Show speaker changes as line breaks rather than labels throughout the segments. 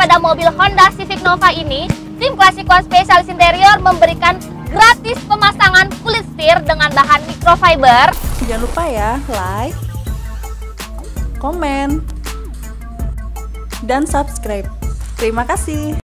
pada mobil Honda Civic Nouva ini, tim klasikuan spesialis interior memberikan gratis pemasangan kulit setir dengan bahan microfiber.
Jangan lupa ya, like, komen, dan subscribe. Terima kasih.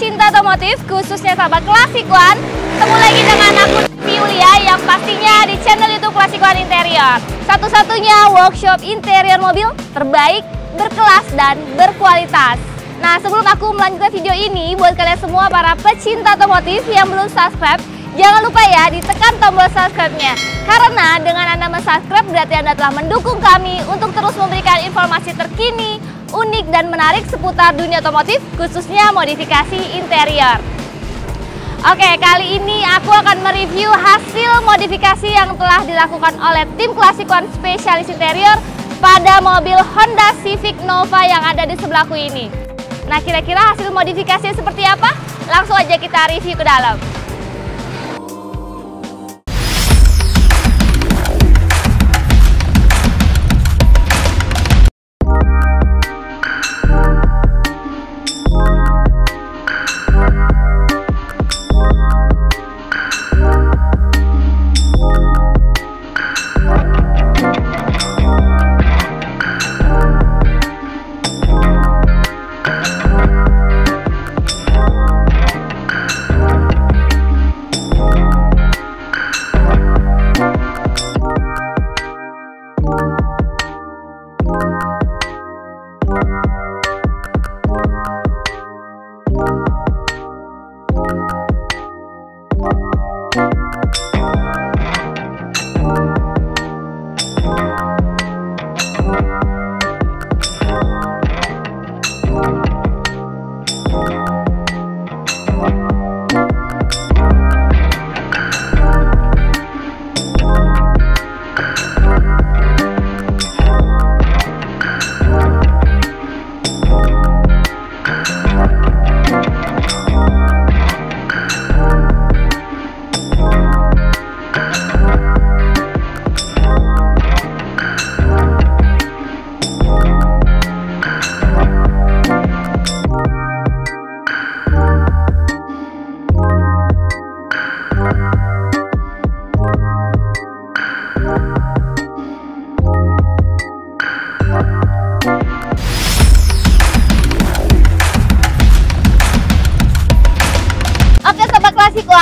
Cinta otomotif, khususnya sahabat klasikuan, ketemu lagi dengan aku Yulia yang pastinya di channel YouTube Klasikuan Interior, satu-satunya workshop interior mobil terbaik, berkelas dan berkualitas. Nah, sebelum aku melanjutkan video ini, buat kalian semua para pecinta otomotif yang belum subscribe, jangan lupa ya ditekan tombol subscribe-nya. Karena dengan Anda subscribe berarti Anda telah mendukung kami untuk terus memberikan informasi terkini, unik dan menarik seputar dunia otomotif, khususnya modifikasi interior. Oke, kali ini aku akan mereview hasil modifikasi yang telah dilakukan oleh tim klasikuan spesialis interior pada mobil Honda Civic Nouva yang ada di sebelahku ini. Nah, kira-kira hasil modifikasi seperti apa? Langsung aja kita review ke dalam.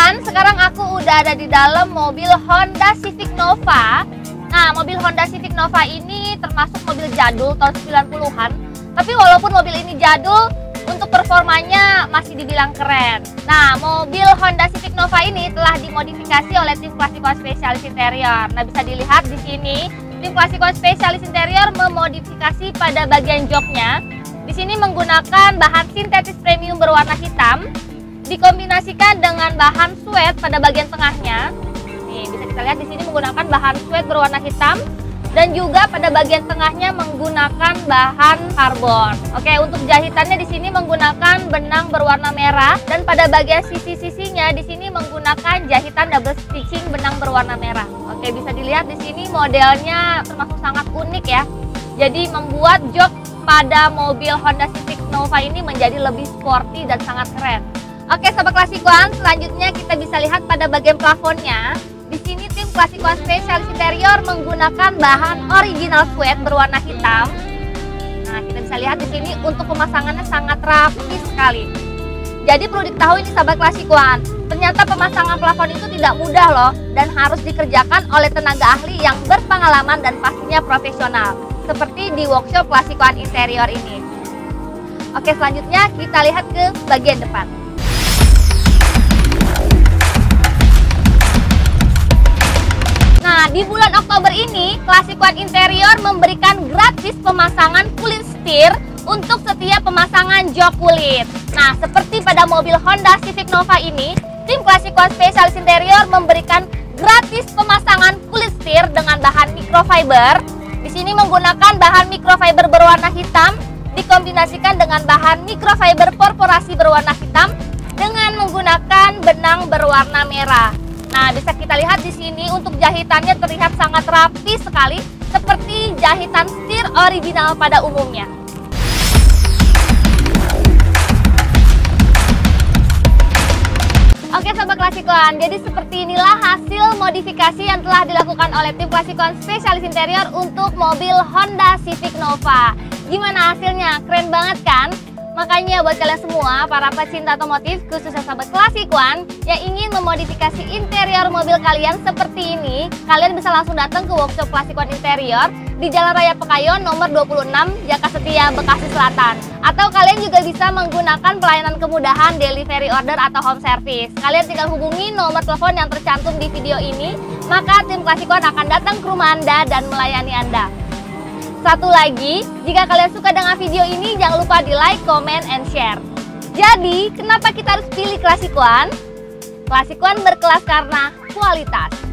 Sekarang aku udah ada di dalam mobil Honda Civic Nouva. Nah, mobil Honda Civic Nouva ini termasuk mobil jadul tahun 90'an. Tapi walaupun mobil ini jadul, untuk performanya masih dibilang keren. Nah, mobil Honda Civic Nouva ini telah dimodifikasi oleh tim klasikuan spesialis interior. Nah, bisa dilihat di sini, tim klasikuan spesialis interior memodifikasi pada bagian joknya. Di sini menggunakan bahan sintetis premium berwarna hitam, dikombinasikan dengan bahan suede pada bagian tengahnya. Nih, bisa kita lihat di sini menggunakan bahan suede berwarna hitam dan juga pada bagian tengahnya menggunakan bahan karbon. Oke, untuk jahitannya di sini menggunakan benang berwarna merah dan pada bagian sisi-sisinya di sini menggunakan jahitan double stitching benang berwarna merah. Oke, bisa dilihat di sini modelnya termasuk sangat unik ya. Jadi membuat jok pada mobil Honda Civic Nouva ini menjadi lebih sporty dan sangat keren. Oke, sahabat klasikuan, selanjutnya kita bisa lihat pada bagian plafonnya. Di sini tim klasikuan spesialis interior menggunakan bahan original suede berwarna hitam. Nah, kita bisa lihat di sini untuk pemasangannya sangat rapi sekali. Jadi perlu diketahui nih sahabat klasikuan, ternyata pemasangan plafon itu tidak mudah loh dan harus dikerjakan oleh tenaga ahli yang berpengalaman dan pastinya profesional. seperti di workshop klasikuan interior ini. Oke, selanjutnya kita lihat ke bagian depan. Nah, di bulan Oktober ini, klasikuan interior memberikan gratis pemasangan kulit setir untuk setiap pemasangan jok kulit. Nah, seperti pada mobil Honda Civic Nova ini, tim klasikuan spesialis interior memberikan gratis pemasangan kulit setir dengan bahan microfiber. Di sini menggunakan bahan microfiber berwarna hitam dikombinasikan dengan bahan microfiber korporasi berwarna hitam dengan menggunakan benang berwarna merah. Nah, bisa kita lihat di sini untuk jahitannya terlihat sangat rapi sekali seperti jahitan setir original pada umumnya. Oke sobat klasikuan, jadi seperti inilah hasil modifikasi yang telah dilakukan oleh tim klasikuan spesialis interior untuk mobil Honda Civic Nova. Gimana hasilnya? Keren banget kan? Makanya buat kalian semua, para pecinta otomotif, khususnya sahabat klasikuan yang ingin memodifikasi interior mobil kalian seperti ini, kalian bisa langsung datang ke workshop klasikuan interior di Jalan Raya Pekayon nomor 26, Jakasetia, Bekasi Selatan. Atau kalian juga bisa menggunakan pelayanan kemudahan delivery order atau home service. Kalian tinggal hubungi nomor telepon yang tercantum di video ini, maka tim klasikuan akan datang ke rumah Anda dan melayani Anda. Satu lagi, jika kalian suka dengan video ini, jangan lupa di like, comment, and share. Jadi, kenapa kita harus pilih klasikuan? Klasikuan berkelas karena kualitas.